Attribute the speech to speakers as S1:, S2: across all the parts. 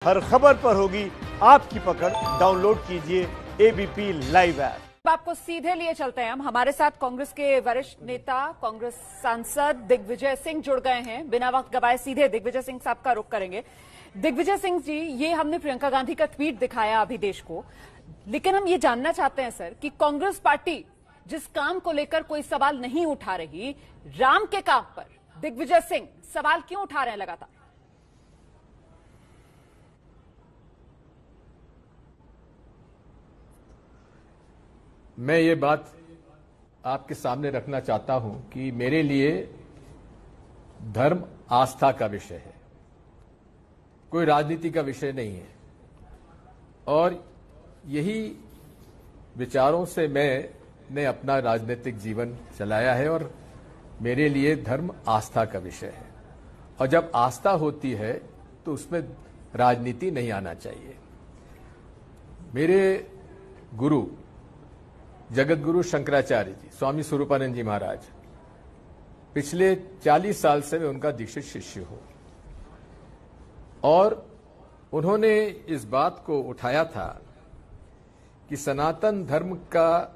S1: हर खबर पर होगी आपकी पकड़। डाउनलोड कीजिए एबीपी लाइव ऐप।
S2: आपको सीधे लिए चलते हैं हम। हमारे साथ कांग्रेस के वरिष्ठ नेता, कांग्रेस सांसद दिग्विजय सिंह जुड़ गए हैं। बिना वक्त गवाए सीधे दिग्विजय सिंह साहब का रुख करेंगे। दिग्विजय सिंह जी, ये हमने प्रियंका गांधी का ट्वीट दिखाया अभी देश को, लेकिन हम ये जानना चाहते हैं सर कि कांग्रेस पार्टी जिस काम को लेकर कोई सवाल नहीं उठा रही, राम के काम पर दिग्विजय सिंह सवाल क्यों उठा रहे हैं लगातार?
S3: मैं ये बात आपके सामने रखना चाहता हूं कि मेरे लिए धर्म आस्था का विषय है, कोई राजनीति का विषय नहीं है। और यही विचारों से मैंने अपना राजनीतिक जीवन चलाया है और मेरे लिए धर्म आस्था का विषय है। और जब आस्था होती है तो उसमें राजनीति नहीं आना चाहिए। मेरे गुरु जगत गुरु शंकराचार्य जी, स्वामी स्वरूपानंद जी महाराज, पिछले 40 साल से मैं उनका दीक्षित शिष्य हूं और उन्होंने इस बात को उठाया था कि सनातन धर्म का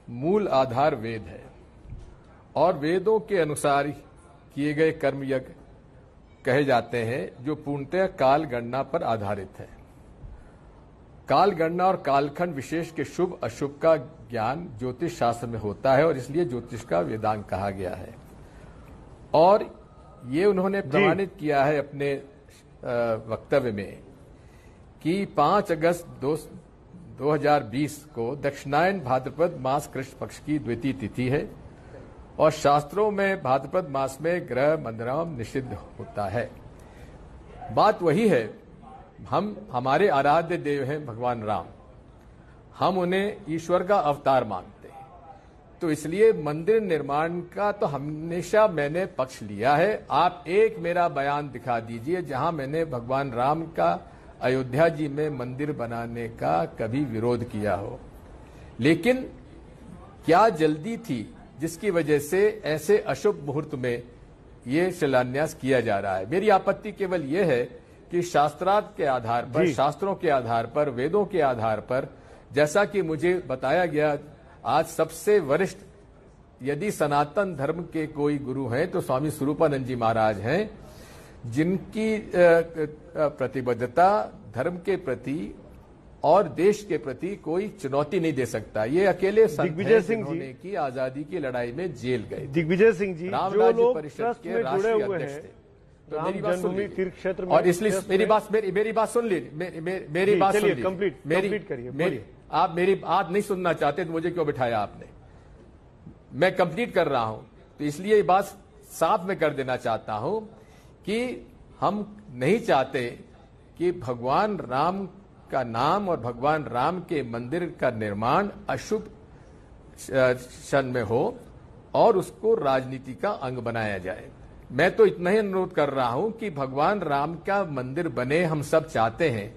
S3: मूल आधार वेद है और वेदों के अनुसार किए गए कर्मयज्ञ कहे जाते हैं जो पूर्णतः काल गणना पर आधारित है। काल गणना और कालखंड विशेष के शुभ अशुभ का ज्ञान ज्योतिष शास्त्र में होता है और इसलिए ज्योतिष का वेदांग कहा गया है। और ये उन्होंने प्रमाणित किया है अपने वक्तव्य में कि 5 अगस्त 2020 को दक्षिणायन भाद्रपद मास कृष्ण पक्ष की द्वितीय तिथि है और शास्त्रों में भाद्रपद मास में ग्रह मंदराम निषिद्ध होता है। बात वही है, हमारे आराध्य देव हैं भगवान राम, हम उन्हें ईश्वर का अवतार मानते हैं, तो इसलिए मंदिर निर्माण का तो हमेशा मैंने पक्ष लिया है। आप एक मेरा बयान दिखा दीजिए जहां मैंने भगवान राम का अयोध्या जी में मंदिर बनाने का कभी विरोध किया हो। लेकिन क्या जल्दी थी जिसकी वजह से ऐसे अशुभ मुहूर्त में ये शिलान्यास किया जा रहा है? मेरी आपत्ति केवल ये है कि शास्त्रार्थ के आधार पर, शास्त्रों के आधार पर, वेदों के आधार पर, जैसा कि मुझे बताया गया, आज सबसे वरिष्ठ यदि सनातन धर्म के कोई गुरु हैं तो स्वामी स्वरूपानंद जी महाराज हैं, जिनकी प्रतिबद्धता धर्म के प्रति और देश के प्रति कोई चुनौती नहीं दे सकता। ये अकेले
S1: दिग्विजय सिंह जी
S3: की आजादी की लड़ाई में जेल गए।
S1: दिग्विजय सिंह जी,
S3: राम
S1: जो
S3: राज्य
S1: लोग
S3: परिषद
S1: ट्रस्ट
S3: के
S1: में जुड़े
S3: राष्ट्रीय
S1: हुए
S3: अध्यक्ष
S1: हैं,
S3: थे। तो
S1: राम
S3: मेरी बात सुन
S1: जन्मभूमि
S3: लीजिए
S1: तीर्थ क्षेत्र में,
S3: और इसलिए मेरी बात सुन लीजिए, मेरी बात सुन लीजिए,
S1: कंप्लीट करिए।
S3: आप मेरी बात नहीं सुनना चाहते तो मुझे क्यों बिठाया आपने? मैं कंप्लीट कर रहा हूं, तो इसलिए ये बात साफ में कर देना चाहता हूं कि हम नहीं चाहते कि भगवान राम का नाम और भगवान राम के मंदिर का निर्माण अशुभ क्षण में हो और उसको राजनीति का अंग बनाया जाए। मैं तो इतना ही अनुरोध कर रहा हूं कि भगवान राम का मंदिर बने, हम सब चाहते हैं,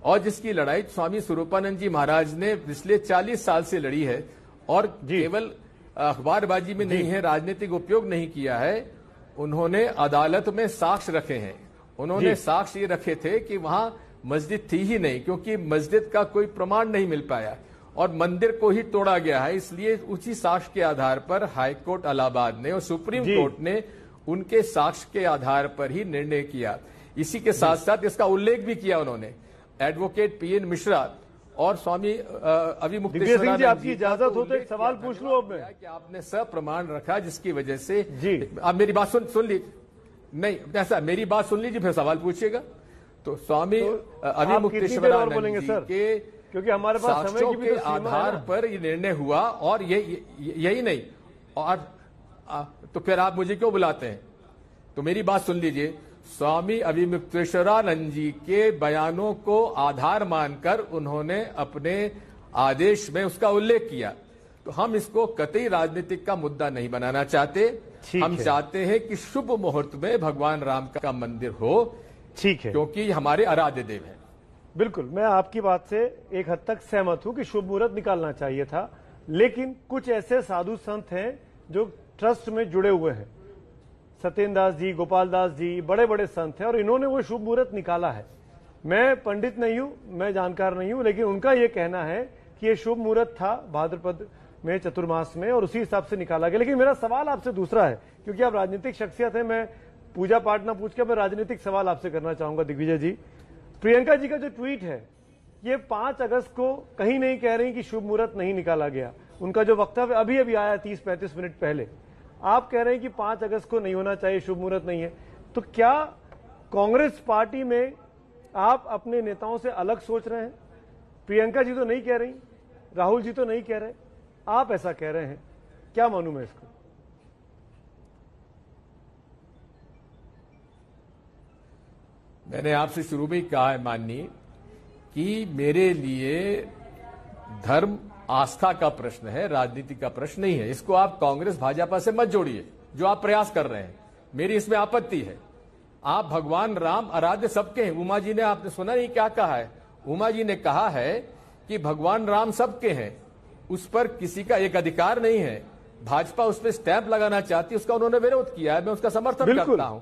S3: और जिसकी लड़ाई स्वामी स्वरूपानंद जी महाराज ने पिछले 40 साल से लड़ी है और केवल अखबारबाजी में नहीं है, राजनीतिक उपयोग नहीं किया है। उन्होंने अदालत में साक्ष्य रखे हैं। उन्होंने साक्ष्य ये रखे थे कि वहां मस्जिद थी ही नहीं, क्योंकि मस्जिद का कोई प्रमाण नहीं मिल पाया और मंदिर को ही तोड़ा गया है। इसलिए उसी साक्ष्य के आधार पर हाईकोर्ट इलाहाबाद ने और सुप्रीम कोर्ट ने उनके साक्ष्य के आधार पर ही निर्णय किया। इसी के साथ साथ इसका उल्लेख भी किया उन्होंने एडवोकेट पीएन मिश्रा और स्वामी अभिमुक्तेश्वर जी।
S1: आपकी इजाजत हो तो एक सवाल पूछ लूं अब मैं,
S3: कि आपने सब प्रमाण रखा जिसकी वजह से आप मेरी बात सुन लीजिए। नहीं, ऐसा मेरी बात सुन लीजिए फिर सवाल पूछिएगा। तो स्वामी अभिमुक्तेश्वरानंद जी के,
S1: क्योंकि हमारे पास समय की भी तो
S3: आधार पर ये निर्णय हुआ और यही नहीं, और तो फिर आप मुझे क्यों बुलाते हैं? तो मेरी बात सुन लीजिए। स्वामी अभिमुक्तेश्वरानंद जी के बयानों को आधार मानकर उन्होंने अपने आदेश में उसका उल्लेख किया। तो हम इसको कतई राजनीतिक का मुद्दा नहीं बनाना चाहते। हम चाहते हैं कि शुभ मुहूर्त में भगवान राम का मंदिर हो।
S1: ठीक है,
S3: क्योंकि हमारे आराध्य देव हैं।
S1: बिल्कुल, मैं आपकी बात से एक हद तक सहमत हूं कि शुभ मुहूर्त निकालना चाहिए था, लेकिन कुछ ऐसे साधु संत हैं जो ट्रस्ट में जुड़े हुए हैं, सत्येंद्र दास जी, गोपाल दास जी, बड़े बड़े संत हैं और इन्होंने वो शुभ मुहूर्त निकाला है। मैं पंडित नहीं हूं, मैं जानकार नहीं हूं, लेकिन उनका यह कहना है कि यह शुभ मुहूर्त था भाद्रपद में चतुर्मास में और उसी हिसाब से निकाला गया। लेकिन मेरा सवाल आपसे दूसरा है, क्योंकि आप राजनीतिक शख्सियत है, मैं पूजा पाठ ना पूछ के मैं राजनीतिक सवाल आपसे करना चाहूंगा। दिग्विजय जी, प्रियंका जी का जो ट्वीट है ये 5 अगस्त को कहीं नहीं कह रही कि शुभ मुहूर्त नहीं निकाला गया। उनका जो वक्तव्य अभी अभी आया 30-35 मिनट पहले, आप कह रहे हैं कि 5 अगस्त को नहीं होना चाहिए, शुभ मुहूर्त नहीं है। तो क्या कांग्रेस पार्टी में आप अपने नेताओं से अलग सोच रहे हैं? प्रियंका जी तो नहीं कह रही, राहुल जी तो नहीं कह रहे, आप ऐसा कह रहे हैं, क्या मानूं मैं इसको?
S3: मैंने आपसे शुरू में ही कहा है माननीय कि मेरे लिए धर्म आस्था का प्रश्न है, राजनीति का प्रश्न नहीं है। इसको आप कांग्रेस भाजपा से मत जोड़िए, जो आप प्रयास कर रहे हैं। मेरी इसमें आपत्ति है। आप भगवान राम आराध्य सबके हैं। उमा जी ने, आपने सुना नहीं क्या कहा है? उमा जी ने कहा है कि भगवान राम सबके हैं, उस पर किसी का एक अधिकार नहीं है। भाजपा उस पर स्टैंप लगाना चाहती है, उसका उन्होंने विरोध किया है, मैं उसका समर्थन करता हूं।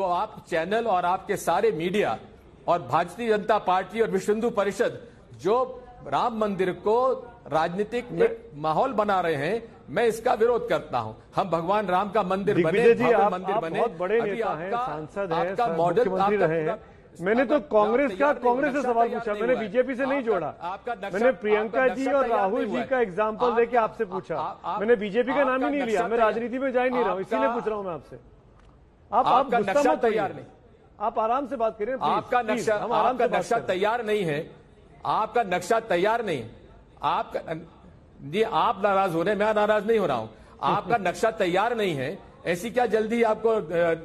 S3: आप चैनल और आपके सारे मीडिया और भारतीय जनता पार्टी और विश्व हिंदू परिषद जो राम मंदिर को राजनीतिक माहौल बना रहे हैं, मैं इसका विरोध करता हूं। हम भगवान राम का मंदिर बने, मंदिर बने,
S1: बहुत बड़े नेता हैं, सांसद हैं,
S3: आपका मॉडल
S1: मुख्यमंत्री रहे हैं। मैंने तो कांग्रेस से सवाल पूछा, मैंने बीजेपी से नहीं जोड़ा। मैंने प्रियंका जी और राहुल जी का एग्जाम्पल लेके आपसे पूछा, मैंने बीजेपी का नाम ही नहीं लिया। मैं राजनीति में जा ही नहीं रहा हूं, इसीलिए पूछ रहा हूं मैं आपसे। आप
S3: नक्शा तैयार नहीं,
S1: आप आराम से बात करें।
S3: आपका नक्शा तैयार नहीं है, आपका नक्शा तैयार नहीं। आप नाराज हो रहे हैं, मैं नाराज नहीं हो रहा हूं। आपका नक्शा तैयार नहीं है, ऐसी क्या जल्दी आपको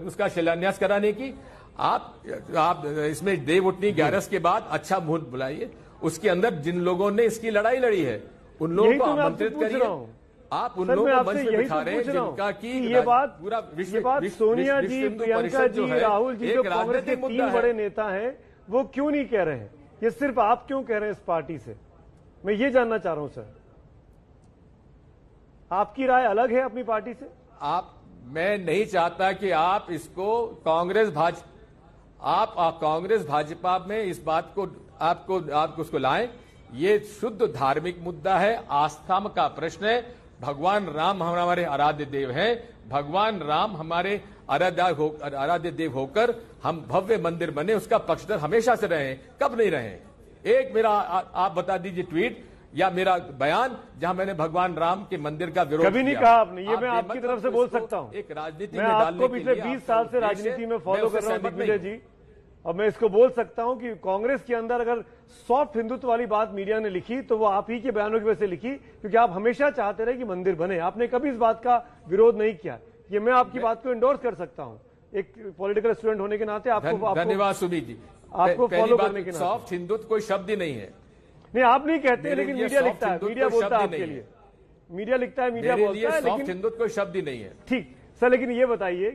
S3: उसका शिलान्यास कराने की? आप इसमें देव उठनी 11 के बाद अच्छा मुहूर्त बुलाइए, उसके अंदर जिन लोगों ने इसकी लड़ाई लड़ी है उन लोगों को आमंत्रित करिए। आप उन लोगों को मंच पे बिठा रहे हैं जिनका कि
S1: ये बात सोनिया जी, प्रियंका जी, राहुल जी जो कांग्रेस के 3 बड़े नेता हैं, वो क्यों नहीं कह रहे हैं? ये सिर्फ आप क्यों कह रहे हैं इस पार्टी से? मैं ये जानना चाह रहा हूं सर, आपकी राय अलग है अपनी पार्टी से?
S3: मैं नहीं चाहता कि आप इसको कांग्रेस भाजपा में इस बात को आपको उसको लाएं। ये शुद्ध धार्मिक मुद्दा है, आस्था का प्रश्न है। भगवान राम हमारे आराध्य देव हैं। भगवान राम हमारे आराध्य देव होकर हम भव्य मंदिर बने, उसका पक्षधर हमेशा से रहे। कब नहीं रहे? एक मेरा आप बता दीजिए ट्वीट या मेरा बयान जहां मैंने भगवान राम के मंदिर का विरोध
S1: कभी नहीं कहा आपने। ये मैं आपकी तरफ से बोल सकता हूं।
S3: एक राजनीति
S1: में आपको पिछले 20 साल से राजनीति में फॉलो कर रहा हूं दिग्विजय जी, और मैं इसको बोल सकता हूं कि कांग्रेस के अंदर अगर सॉफ्ट हिंदुत्व वाली बात मीडिया ने लिखी तो वो आप ही के बयानों की वजह से लिखी, क्योंकि आप हमेशा चाहते रहे कि मंदिर बने। आपने कभी इस बात का विरोध नहीं किया। ये मैं आपकी बात को एंडोर्स कर सकता हूं, एक पॉलिटिकल स्टूडेंट होने के नाते। आपको
S3: धन्यवाद सुमीत जी,
S1: आपको फॉलो करने के नाते।
S3: सॉफ्ट हिंदुत्व कोई शब्द ही नहीं है।
S1: नहीं, आप नहीं कहते, लेकिन मीडिया लिखता है, मीडिया बोलता है आपके लिए। मीडिया लिखता है, मीडिया बोलता है,
S3: लेकिन हिंदुत्व कोई शब्द ही नहीं है।
S1: ठीक सर, लेकिन ये बताइए,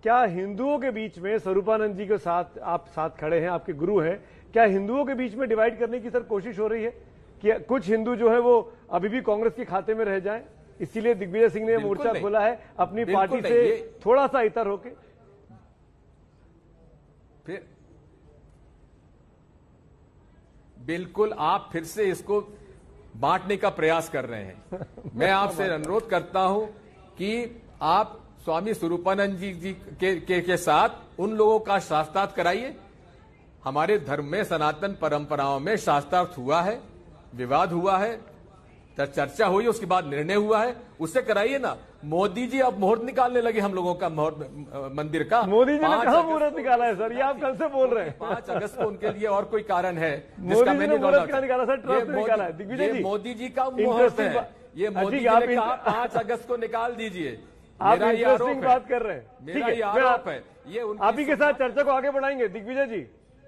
S1: क्या हिंदुओं के बीच में, स्वरूपानंद जी के साथ आप साथ खड़े हैं, आपके गुरु हैं, क्या हिंदुओं के बीच में डिवाइड करने की सर कोशिश हो रही है कि कुछ हिंदू जो है वो अभी भी कांग्रेस के खाते में रह जाएं? इसीलिए दिग्विजय सिंह ने मोर्चा खोला है अपनी पार्टी से थोड़ा सा इतर होके।
S3: फिर बिल्कुल आप फिर से इसको बांटने का प्रयास कर रहे हैं। मैं आपसे अनुरोध करता हूं कि आप स्वामी स्वरूपानंद जी के साथ उन लोगों का शास्त्रार्थ कराइए। हमारे धर्म में, सनातन परंपराओं में शास्त्रार्थ हुआ है, विवाद हुआ है, चर्चा हुई, उसके बाद निर्णय हुआ है, उससे कराइए ना। मोदी जी अब मुहूर्त निकालने लगे हम लोगों का मंदिर का।
S1: मोदी जी ने कहां मुहूर्त निकाला है सर? ये आप कल से बोल रहे हैं।
S3: 5 अगस्त को उनके लिए और कोई कारण है
S1: जिसका मैंने मुहूर्त क्या निकाला सर? ट्रस्ट निकाला है दिग्विजय जी।
S3: मोदी जी का मुहूर्त है ये। मोदी जी ने कहा 5 अगस्त को निकाल दीजिए।
S1: आप इंटरेस्टिंग बात कर रहे हैं। ठीक है,
S3: आरोप है ये।
S1: आप ही के साथ चर्चा को आगे बढ़ाएंगे दिग्विजय जी,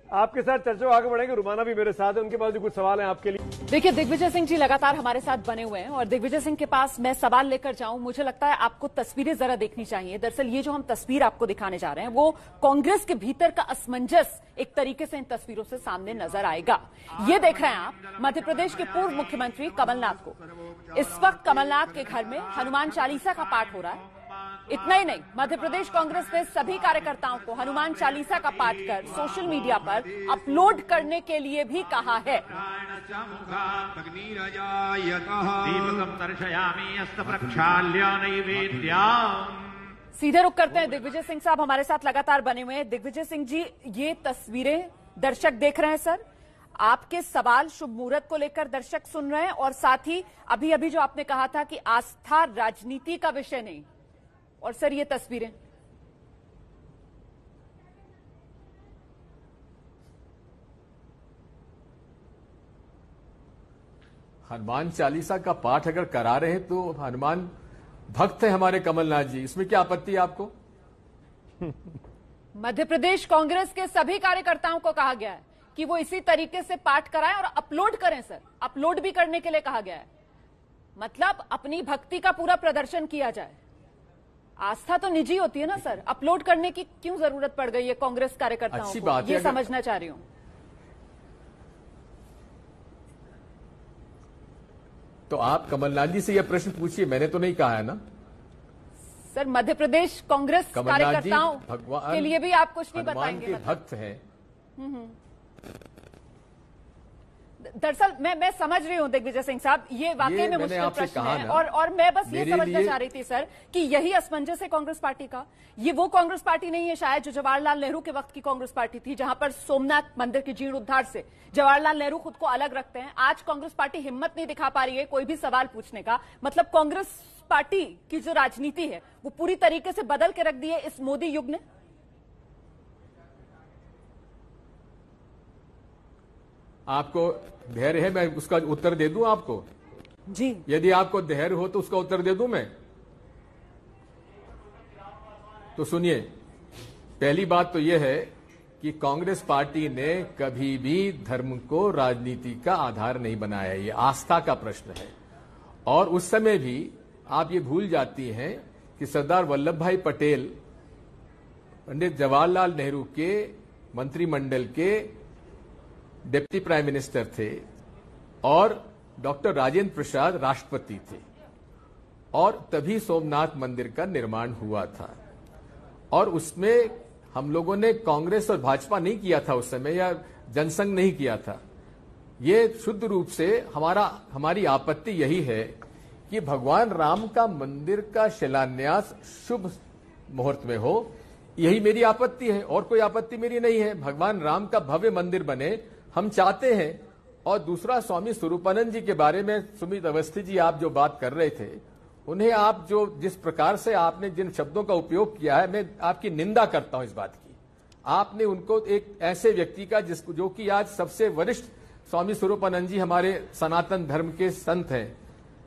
S1: आपके साथ चर्चा को आगे बढ़ाएंगे। रुमाना भी मेरे साथ है, उनके पास भी कुछ सवाल हैं आपके लिए।
S2: देखिए, दिग्विजय सिंह जी लगातार हमारे साथ बने हुए हैं और दिग्विजय सिंह के पास मैं सवाल लेकर जाऊं, मुझे लगता है आपको तस्वीरें जरा देखनी चाहिए। दरअसल ये जो हम तस्वीर आपको दिखाने जा रहे हैं वो कांग्रेस के भीतर का असमंजस एक तरीके से इन तस्वीरों से सामने नजर आएगा। ये देख रहे हैं आप मध्य प्रदेश के पूर्व मुख्यमंत्री कमलनाथ को। इस वक्त कमलनाथ के घर में हनुमान चालीसा का पाठ हो रहा है इतना ही नहीं, मध्य प्रदेश कांग्रेस ने सभी कार्यकर्ताओं को हनुमान चालीसा का पाठ कर सोशल मीडिया पर अपलोड करने के लिए भी कहा है। सीधे रुक करते हैं, दिग्विजय सिंह साहब हमारे साथ लगातार बने हुए हैं। दिग्विजय सिंह जी, ये तस्वीरें दर्शक देख रहे हैं सर, आपके सवाल शुभ मुहूर्त को लेकर दर्शक सुन रहे हैं, और साथ ही अभी अभी जो आपने कहा था कि आस्था राजनीति का विषय नहीं, और सर ये तस्वीरें
S3: हनुमान चालीसा का पाठ अगर करा रहे हैं तो हनुमान भक्त है हमारे कमलनाथ जी, इसमें क्या आपत्ति है आपको?
S2: मध्य प्रदेश कांग्रेस के सभी कार्यकर्ताओं को कहा गया है कि वो इसी तरीके से पाठ कराएं और अपलोड करें सर, अपलोड भी करने के लिए कहा गया है। मतलब अपनी भक्ति का पूरा प्रदर्शन किया जाए। आस्था तो निजी होती है ना सर, अपलोड करने की क्यों जरूरत पड़ गई है कांग्रेस कार्यकर्ताओं
S3: अच्छी
S2: को?
S3: बात है,
S2: ये समझना चाह रही हूं।
S3: तो आप कमलनाथ जी से यह प्रश्न पूछिए, मैंने तो नहीं कहा है ना
S2: सर। मध्य प्रदेश कांग्रेस कार्यकर्ताओं के लिए भी आप कुछ नहीं बताएंगे?
S3: के भक्त हैं।
S2: दरअसल मैं समझ रही हूं दिग्विजय सिंह साहब, ये वाकई में मुश्किल प्रश्न है, और मैं बस ये समझना चाह रही थी सर कि यही असमंजस है कांग्रेस पार्टी का। ये वो कांग्रेस पार्टी नहीं है शायद जो जवाहरलाल नेहरू के वक्त की कांग्रेस पार्टी थी, जहां पर सोमनाथ मंदिर के जीर्णोद्धार से जवाहरलाल नेहरू खुद को अलग रखते हैं। आज कांग्रेस पार्टी हिम्मत नहीं दिखा पा रही है कोई भी सवाल पूछने का। मतलब कांग्रेस पार्टी की जो राजनीति है वो पूरी तरीके से बदल के रख दी है इस मोदी युग ने।
S3: आपको धैर्य है, मैं उसका उत्तर दे दूं आपको
S2: जी?
S3: यदि आपको धैर्य हो तो उसका उत्तर दे दूं मैं। तो सुनिए, पहली बात तो यह है कि कांग्रेस पार्टी ने कभी भी धर्म को राजनीति का आधार नहीं बनाया, ये आस्था का प्रश्न है। और उस समय भी आप ये भूल जाती हैं कि सरदार वल्लभ भाई पटेल पंडित जवाहरलाल नेहरू के मंत्रिमंडल के डिप्टी प्राइम मिनिस्टर थे और डॉक्टर राजेंद्र प्रसाद राष्ट्रपति थे, और तभी सोमनाथ मंदिर का निर्माण हुआ था। और उसमें हम लोगों ने कांग्रेस और भाजपा नहीं किया था उस समय, या जनसंघ नहीं किया था। ये शुद्ध रूप से हमारी आपत्ति यही है कि भगवान राम का मंदिर का शिलान्यास शुभ मुहूर्त में हो, यही मेरी आपत्ति है, और कोई आपत्ति मेरी नहीं है। भगवान राम का भव्य मंदिर बने, हम चाहते हैं। और दूसरा, स्वामी स्वरूपानंद जी के बारे में सुमित अवस्थी जी आप जो बात कर रहे थे, उन्हें आप जिस प्रकार से आपने जिन शब्दों का उपयोग किया है, मैं आपकी निंदा करता हूं इस बात की। आपने उनको एक ऐसे व्यक्ति का जो कि आज सबसे वरिष्ठ स्वामी स्वरूपानंद जी हमारे सनातन धर्म के संत हैं,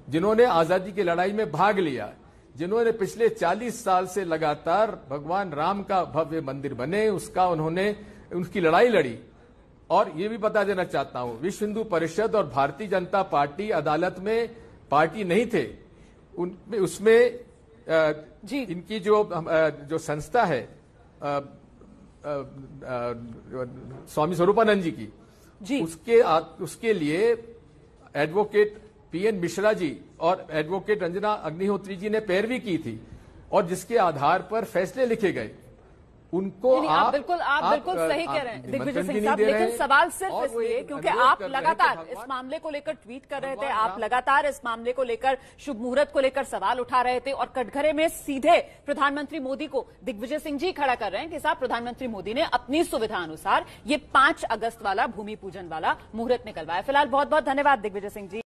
S3: जिन्होंने आजादी की लड़ाई में भाग लिया, जिन्होंने पिछले 40 साल से लगातार भगवान राम का भव्य मंदिर बने उसकी लड़ाई लड़ी। और ये भी बता देना चाहता हूं, विश्व हिंदू परिषद और भारतीय जनता पार्टी अदालत में पार्टी नहीं थे, उसमें इनकी जो संस्था है स्वामी स्वरूपानंद जी की, उसके लिए एडवोकेट पीएन मिश्रा जी और एडवोकेट रंजना अग्निहोत्री जी ने पैरवी की थी, और जिसके आधार पर फैसले लिखे गए। उनको
S2: आप बिल्कुल सही कह रहे हैं दिग्विजय सिंह साहब, लेकिन सवाल सिर्फ इसलिए क्योंकि आप लगातार इस मामले को लेकर ट्वीट कर रहे थे, आप लगातार इस मामले को लेकर शुभ मुहूर्त को लेकर सवाल उठा रहे थे, और कटघरे में सीधे प्रधानमंत्री मोदी को दिग्विजय सिंह जी खड़ा कर रहे हैं कि साहब प्रधानमंत्री मोदी ने अपनी सुविधा अनुसार ये 5 अगस्त वाला भूमि पूजन वाला मुहूर्त निकलवाया। फिलहाल बहुत बहुत धन्यवाद दिग्विजय सिंह जी।